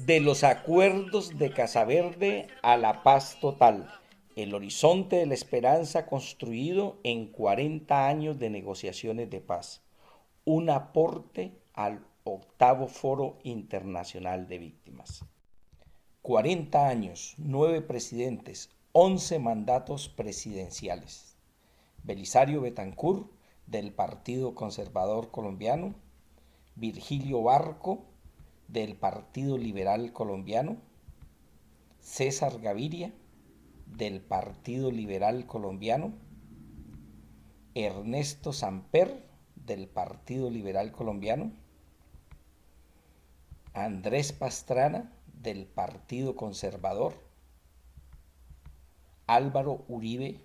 De los acuerdos de Casaverde a la paz total, el horizonte de la esperanza construido en 40 años de negociaciones de paz, un aporte al octavo Foro Internacional de Víctimas. 40 años, 9 presidentes, 11 mandatos presidenciales. Belisario Betancur, del Partido Conservador Colombiano, Virgilio Barco, del Partido Liberal Colombiano, César Gaviria, del Partido Liberal Colombiano, Ernesto Samper, del Partido Liberal Colombiano, Andrés Pastrana, del Partido Conservador, Álvaro Uribe,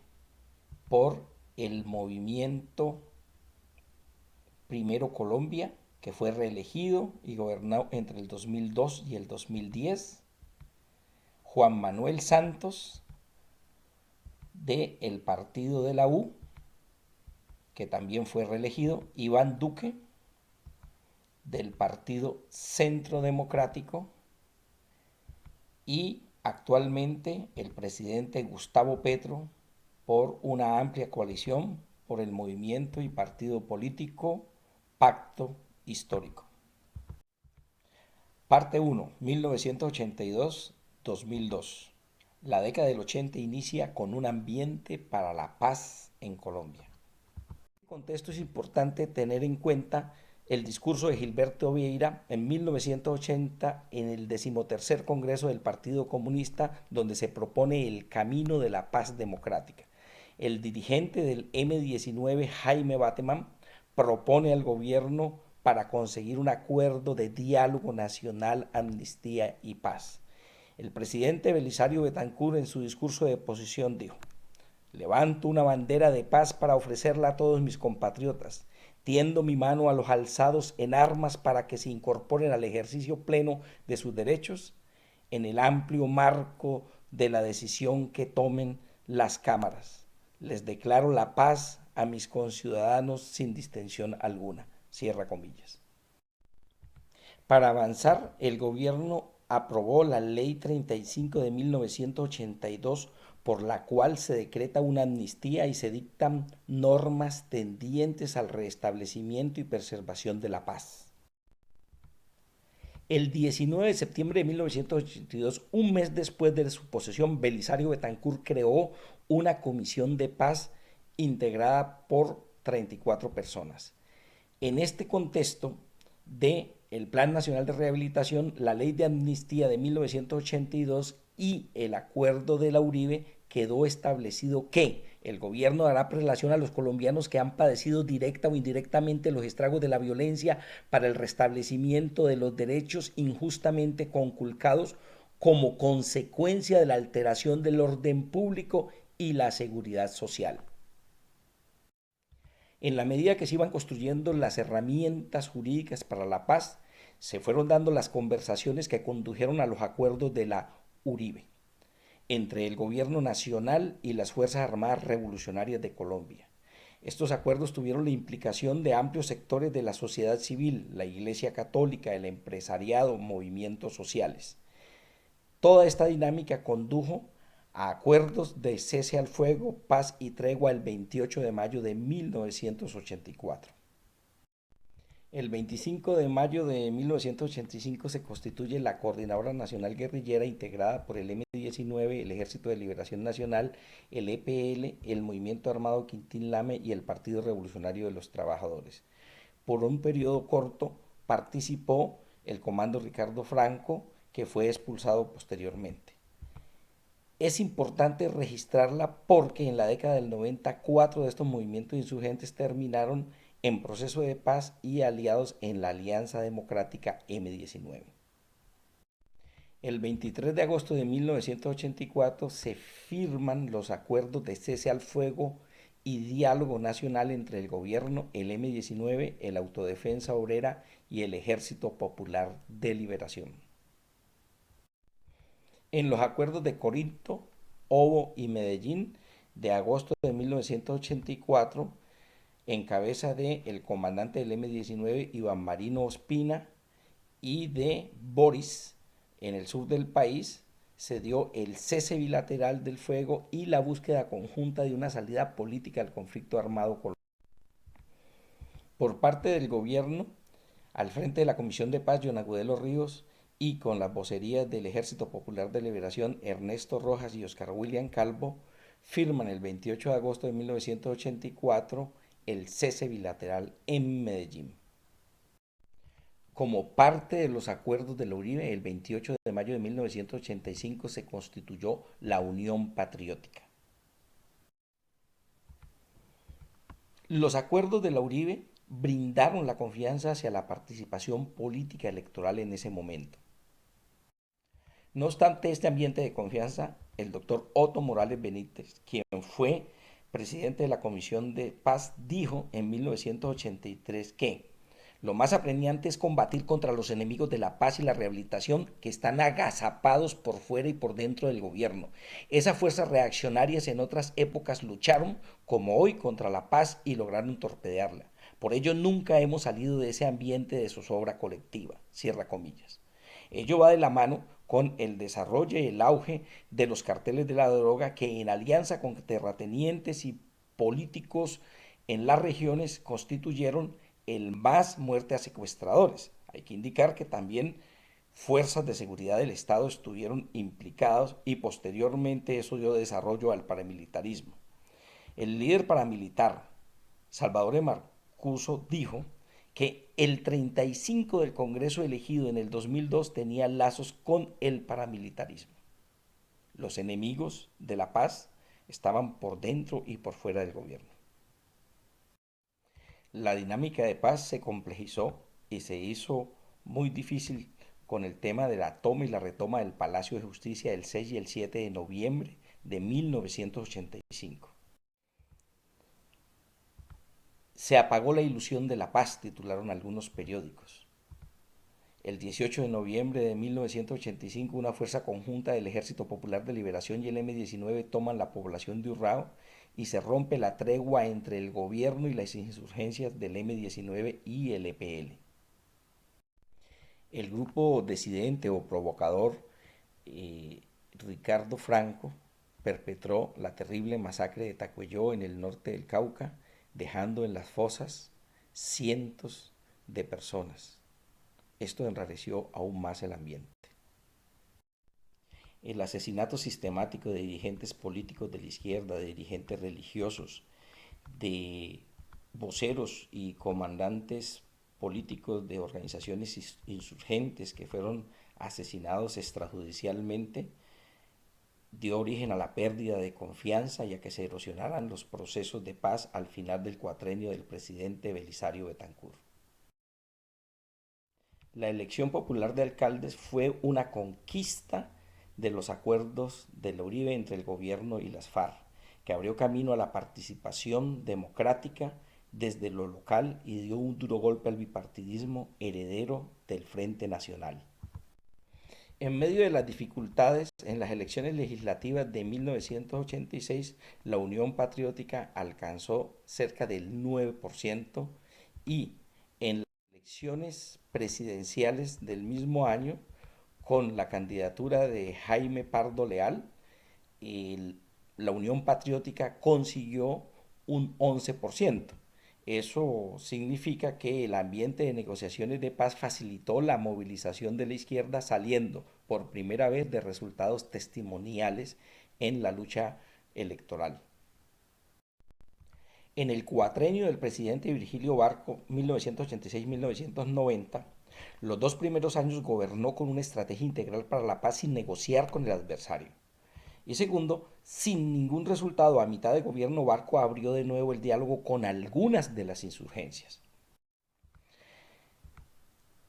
por el Movimiento Primero Colombia, que fue reelegido y gobernó entre el 2002 y el 2010, Juan Manuel Santos, del partido de la U, que también fue reelegido, Iván Duque, del partido Centro Democrático, y actualmente el presidente Gustavo Petro, por una amplia coalición por el movimiento y partido político Pacto Histórico. Parte 1, 1982-2002. La década del 80 inicia con un ambiente para la paz en Colombia. En este contexto es importante tener en cuenta el discurso de Gilberto Vieira en 1980 en el 13º Congreso del Partido Comunista, donde se propone el camino de la paz democrática. El dirigente del M-19, Jaime Bateman, propone al gobierno para conseguir un acuerdo de diálogo nacional, amnistía y paz. El presidente Belisario Betancur, en su discurso de posición, dijo: levanto una bandera de paz para ofrecerla a todos mis compatriotas. Tiendo mi mano a los alzados en armas para que se incorporen al ejercicio pleno de sus derechos en el amplio marco de la decisión que tomen las cámaras. Les declaro la paz a mis conciudadanos sin distinción alguna. Cierra comillas. Para avanzar, el gobierno aprobó la Ley 35 de 1982, por la cual se decreta una amnistía y se dictan normas tendientes al restablecimiento y preservación de la paz. El 19 de septiembre de 1982, un mes después de su posesión, Belisario Betancur creó una comisión de paz integrada por 34 personas. En este contexto de el Plan Nacional de Rehabilitación, la Ley de Amnistía de 1982 y el Acuerdo de la Uribe, quedó establecido que el gobierno dará prelación a los colombianos que han padecido directa o indirectamente los estragos de la violencia para el restablecimiento de los derechos injustamente conculcados como consecuencia de la alteración del orden público y la seguridad social. En la medida que se iban construyendo las herramientas jurídicas para la paz, se fueron dando las conversaciones que condujeron a los acuerdos de la Uribe entre el gobierno nacional y las Fuerzas Armadas Revolucionarias de Colombia. Estos acuerdos tuvieron la implicación de amplios sectores de la sociedad civil, la Iglesia Católica, el empresariado, movimientos sociales. Toda esta dinámica condujo a acuerdos de cese al fuego, paz y tregua el 28 de mayo de 1984. El 25 de mayo de 1985 se constituye la Coordinadora Nacional Guerrillera, integrada por el M-19, el Ejército de Liberación Nacional, el EPL, el Movimiento Armado Quintín Lame y el Partido Revolucionario de los Trabajadores. Por un periodo corto participó el Comando Ricardo Franco, que fue expulsado posteriormente. Es importante registrarla porque en la década del 94 de estos movimientos insurgentes terminaron en proceso de paz y aliados en la Alianza Democrática M-19. El 23 de agosto de 1984 se firman los acuerdos de cese al fuego y diálogo nacional entre el gobierno, el M-19, el Autodefensa Obrera y el Ejército Popular de Liberación. En los acuerdos de Corinto, Obo y Medellín de agosto de 1984, en cabeza del comandante del M-19, Iván Marino Ospina, y de Boris, En el sur del país se dio el cese bilateral del fuego y la búsqueda conjunta de una salida política al conflicto armado colombiano. Por parte del gobierno, al frente de la Comisión de Paz, John Agudelo Ríos, y con las vocerías del Ejército Popular de Liberación, Ernesto Rojas y Oscar William Calvo, firman el 28 de agosto de 1984 el cese bilateral en Medellín. Como parte de los acuerdos de la Uribe, el 28 de mayo de 1985 se constituyó la Unión Patriótica. Los acuerdos de la Uribe brindaron la confianza hacia la participación política electoral en ese momento. No obstante este ambiente de confianza, el doctor Otto Morales Benítez, quien fue presidente de la Comisión de Paz, dijo en 1983 que lo más apremiante es combatir contra los enemigos de la paz y la rehabilitación que están agazapados por fuera y por dentro del gobierno. Esas fuerzas reaccionarias en otras épocas lucharon, como hoy, contra la paz y lograron torpedearla. Por ello nunca hemos salido de ese ambiente de zozobra colectiva. Cierra comillas. Ello va de la mano con el desarrollo y el auge de los carteles de la droga que en alianza con terratenientes y políticos en las regiones constituyeron el más muerte a secuestradores. Hay que indicar que también fuerzas de seguridad del Estado estuvieron implicados y posteriormente eso dio desarrollo al paramilitarismo. El líder paramilitar Salvador de Marcuso dijo que el 35 del Congreso elegido en el 2002 tenía lazos con el paramilitarismo. Los enemigos de la paz estaban por dentro y por fuera del gobierno. La dinámica de paz se complejizó y se hizo muy difícil con el tema de la toma y la retoma del Palacio de Justicia el 6 y el 7 de noviembre de 1985. Se apagó la ilusión de la paz, titularon algunos periódicos. El 18 de noviembre de 1985, una fuerza conjunta del Ejército Popular de Liberación y el M-19 toman la población de Urrao y se rompe la tregua entre el gobierno y las insurgencias del M-19 y el EPL. El grupo disidente o provocador Ricardo Franco perpetró la terrible masacre de Tacuelló en el norte del Cauca, dejando en las fosas cientos de personas. Esto enrareció aún más el ambiente. El asesinato sistemático de dirigentes políticos de la izquierda, de dirigentes religiosos, de voceros y comandantes políticos de organizaciones insurgentes que fueron asesinados extrajudicialmente, dio origen a la pérdida de confianza y a que se erosionaran los procesos de paz al final del cuatrenio del presidente Belisario Betancur. La elección popular de alcaldes fue una conquista de los acuerdos de la Uribe entre el gobierno y las FARC, que abrió camino a la participación democrática desde lo local y dio un duro golpe al bipartidismo heredero del Frente Nacional. En medio de las dificultades en las elecciones legislativas de 1986, la Unión Patriótica alcanzó cerca del 9% y en las elecciones presidenciales del mismo año, con la candidatura de Jaime Pardo Leal, la Unión Patriótica consiguió un 11%. Eso significa que el ambiente de negociaciones de paz facilitó la movilización de la izquierda, saliendo por primera vez de resultados testimoniales en la lucha electoral. En el cuatrenio del presidente Virgilio Barco, 1986-1990, los dos primeros años gobernó con una estrategia integral para la paz sin negociar con el adversario. Y segundo, sin ningún resultado a mitad de gobierno, Barco abrió de nuevo el diálogo con algunas de las insurgencias.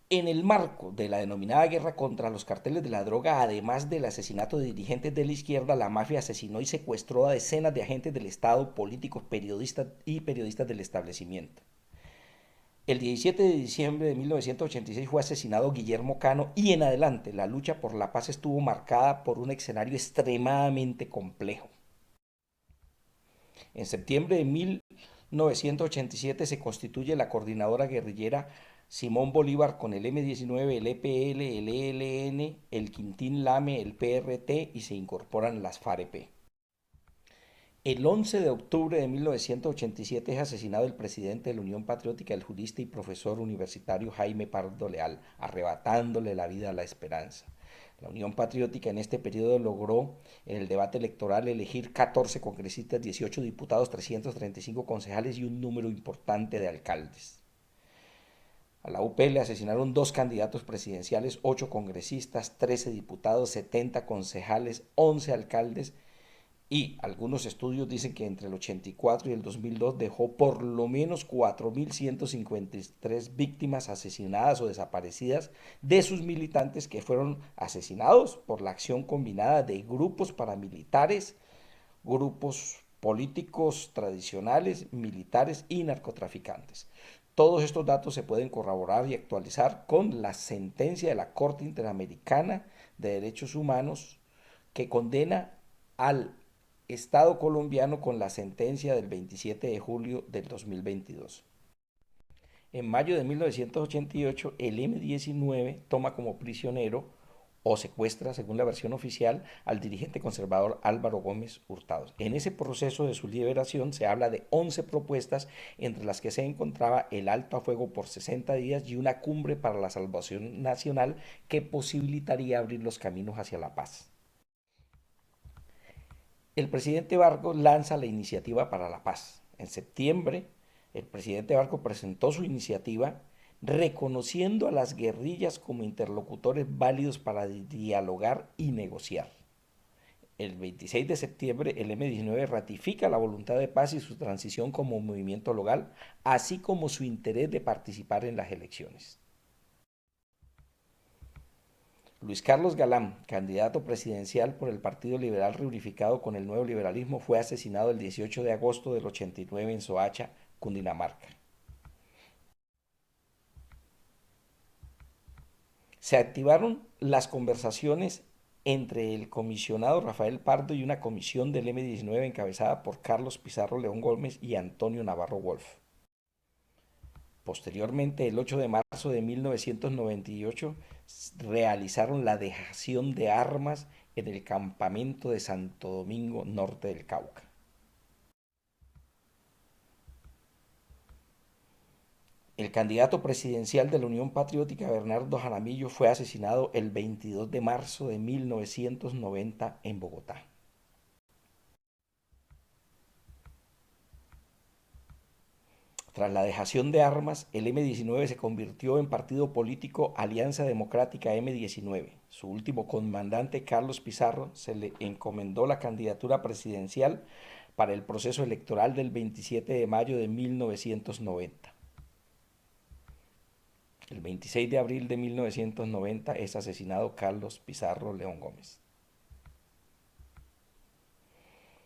En el marco de la denominada guerra contra los carteles de la droga, además del asesinato de dirigentes de la izquierda, la mafia asesinó y secuestró a decenas de agentes del Estado, políticos, periodistas y periodistas del establecimiento. El 17 de diciembre de 1986 fue asesinado Guillermo Cano y en adelante la lucha por la paz estuvo marcada por un escenario extremadamente complejo. En septiembre de 1987 se constituye la coordinadora guerrillera Simón Bolívar con el M-19, el EPL, el ELN, el Quintín Lame, el PRT y se incorporan las FAREP. El 11 de octubre de 1987 es asesinado el presidente de la Unión Patriótica, el jurista y profesor universitario Jaime Pardo Leal, arrebatándole la vida a la esperanza. La Unión Patriótica en este periodo logró en el debate electoral elegir 14 congresistas, 18 diputados, 335 concejales y un número importante de alcaldes. A la UP le asesinaron dos candidatos presidenciales, 8 congresistas, 13 diputados, 70 concejales, 11 alcaldes y algunos estudios dicen que entre el 84 y el 2002 dejó por lo menos 4.153 víctimas asesinadas o desaparecidas de sus militantes que fueron asesinados por la acción combinada de grupos paramilitares, grupos políticos tradicionales, militares y narcotraficantes. Todos estos datos se pueden corroborar y actualizar con la sentencia de la Corte Interamericana de Derechos Humanos que condena al Estado colombiano con la sentencia del 27 de julio del 2022. En mayo de 1988, el M-19 toma como prisionero o secuestra, según la versión oficial, al dirigente conservador Álvaro Gómez Hurtado. En ese proceso de su liberación se habla de 11 propuestas, entre las que se encontraba el alto a fuego por 60 días y una cumbre para la salvación nacional que posibilitaría abrir los caminos hacia la paz. El presidente Vargas lanza la iniciativa para la paz. En septiembre, el presidente Vargas presentó su iniciativa reconociendo a las guerrillas como interlocutores válidos para dialogar y negociar. El 26 de septiembre, el M-19 ratifica la voluntad de paz y su transición como movimiento local, así como su interés de participar en las elecciones. Luis Carlos Galán, candidato presidencial por el Partido Liberal reunificado con el Nuevo Liberalismo, fue asesinado el 18 de agosto del 89 en Soacha, Cundinamarca. Se activaron las conversaciones entre el comisionado Rafael Pardo y una comisión del M-19 encabezada por Carlos Pizarro León Gómez y Antonio Navarro Wolf. Posteriormente, el 8 de marzo de 1998, realizaron la dejación de armas en el campamento de Santo Domingo, norte del Cauca. El candidato presidencial de la Unión Patriótica, Bernardo Jaramillo, fue asesinado el 22 de marzo de 1990 en Bogotá. Tras la dejación de armas, el M-19 se convirtió en partido político Alianza Democrática M-19. Su último comandante, Carlos Pizarro, se le encomendó la candidatura presidencial para el proceso electoral del 27 de mayo de 1990. El 26 de abril de 1990 es asesinado Carlos Pizarro León Gómez.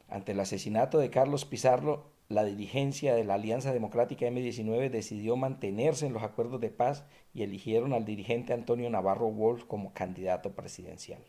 Ante el asesinato de Carlos Pizarro, la dirigencia de la Alianza Democrática M-19 decidió mantenerse en los acuerdos de paz y eligieron al dirigente Antonio Navarro Wolf como candidato presidencial.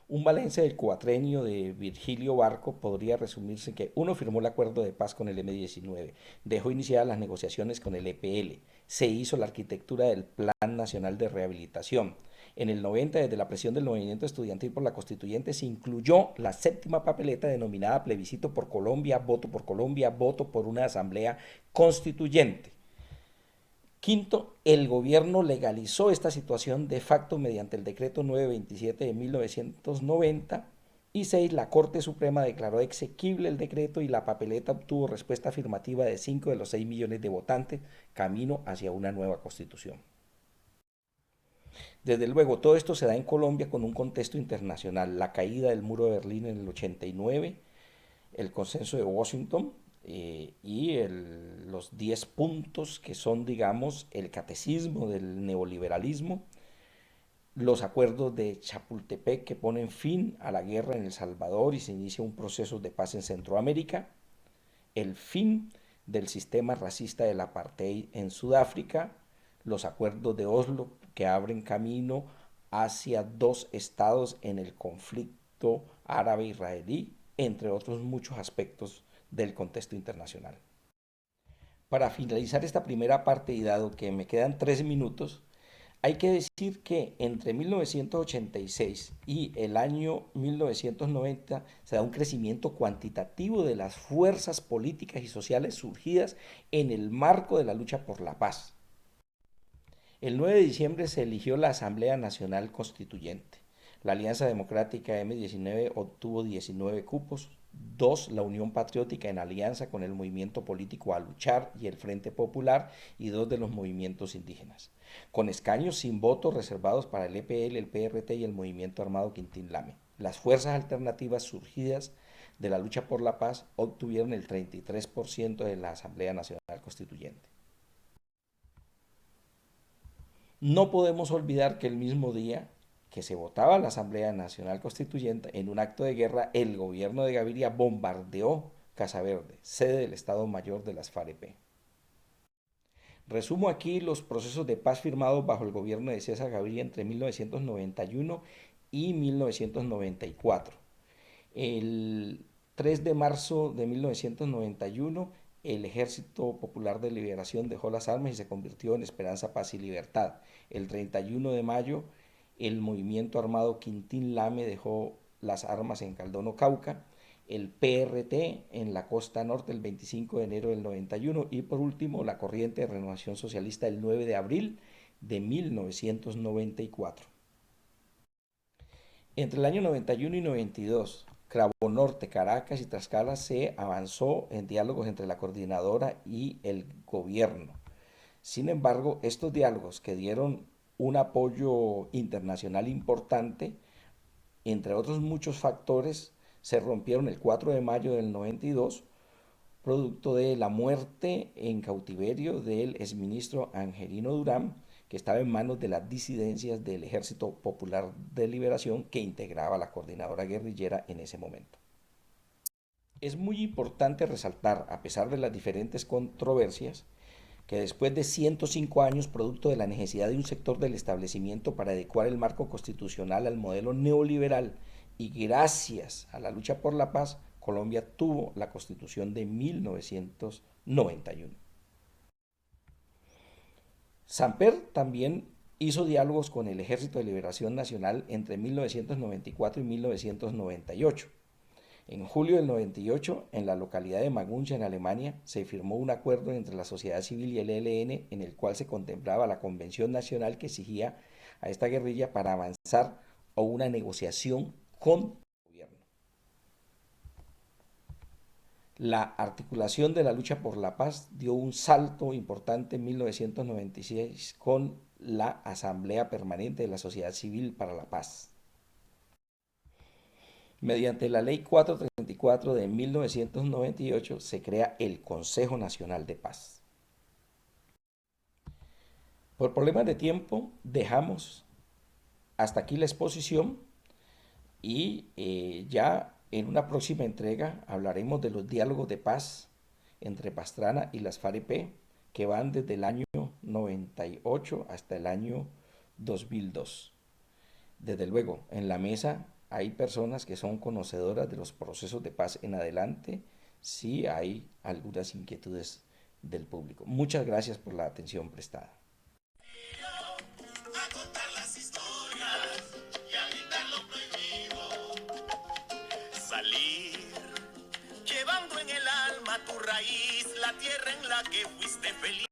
Un balance del cuatrenio de Virgilio Barco podría resumirse en que uno firmó el acuerdo de paz con el M-19, dejó iniciadas las negociaciones con el EPL, se hizo la arquitectura del Plan Nacional de Rehabilitación. En el 90, desde la presión del movimiento estudiantil por la constituyente, se incluyó la séptima papeleta denominada plebiscito por Colombia, voto por una asamblea constituyente. Quinto, el gobierno legalizó esta situación de facto mediante el decreto 927 de 1990 y 6, la Corte Suprema declaró exequible el decreto y la papeleta obtuvo respuesta afirmativa de 5 de los 6 millones de votantes, camino hacia una nueva constitución. Desde luego, todo esto se da en Colombia con un contexto internacional, la caída del muro de Berlín en el 89, el consenso de Washington, los 10 puntos que son, digamos, el catecismo del neoliberalismo, los acuerdos de Chapultepec que ponen fin a la guerra en El Salvador y se inicia un proceso de paz en Centroamérica, el fin del sistema racista del apartheid en Sudáfrica, los acuerdos de Oslo que abren camino hacia dos estados en el conflicto árabe-israelí, entre otros muchos aspectos del contexto internacional. Para finalizar esta primera parte y dado que me quedan 3 minutos, hay que decir que entre 1986 y el año 1990 se da un crecimiento cuantitativo de las fuerzas políticas y sociales surgidas en el marco de la lucha por la paz. El 9 de diciembre se eligió la Asamblea Nacional Constituyente. La Alianza Democrática M19 obtuvo 19 cupos, 2 la Unión Patriótica en alianza con el movimiento político A Luchar y el Frente Popular y 2 de los movimientos indígenas, con escaños sin voto reservados para el EPL, el PRT y el movimiento armado Quintín Lame. Las fuerzas alternativas surgidas de la lucha por la paz obtuvieron el 33% de la Asamblea Nacional Constituyente. No podemos olvidar que el mismo día que se votaba la Asamblea Nacional Constituyente, en un acto de guerra, el gobierno de Gaviria bombardeó Casa Verde, sede del Estado Mayor de las FAREP. Resumo aquí los procesos de paz firmados bajo el gobierno de César Gaviria entre 1991 y 1994. El 3 de marzo de 1991, el Ejército Popular de Liberación dejó las armas y se convirtió en Esperanza, Paz y Libertad. El 31 de mayo, el movimiento armado Quintín Lame dejó las armas en Caldono, Cauca. El PRT en la costa norte el 25 de enero del 91 y por último la Corriente de Renovación Socialista el 9 de abril de 1994. Entre el año 91 y 92, Cravo Norte, Caracas y Tlaxcala se avanzó en diálogos entre la coordinadora y el gobierno. Sin embargo, estos diálogos que dieron un apoyo internacional importante, entre otros muchos factores, se rompieron el 4 de mayo del 92, producto de la muerte en cautiverio del exministro Angelino Durán, que estaba en manos de las disidencias del Ejército Popular de Liberación que integraba la coordinadora guerrillera en ese momento. Es muy importante resaltar, a pesar de las diferentes controversias, que después de 105 años, producto de la necesidad de un sector del establecimiento para adecuar el marco constitucional al modelo neoliberal y gracias a la lucha por la paz, Colombia tuvo la Constitución de 1991. Samper también hizo diálogos con el Ejército de Liberación Nacional entre 1994 y 1998. En julio del 98, en la localidad de Maguncia, en Alemania, se firmó un acuerdo entre la sociedad civil y el ELN en el cual se contemplaba la Convención Nacional que exigía a esta guerrilla para avanzar a una negociación con el gobierno. La articulación de la lucha por la paz dio un salto importante en 1996 con la Asamblea Permanente de la Sociedad Civil para la Paz. Mediante la Ley 434 de 1998 se crea el Consejo Nacional de Paz. Por problemas de tiempo dejamos hasta aquí la exposición y ya en una próxima entrega hablaremos de los diálogos de paz entre Pastrana y las FAREP que van desde el año 98 hasta el año 2002. Desde luego, en la mesa hay personas que son conocedoras de los procesos de paz en adelante, si hay algunas inquietudes del público. Muchas gracias por la atención prestada. Salir, llevando en el alma tu raíz, la tierra en la que fuiste feliz.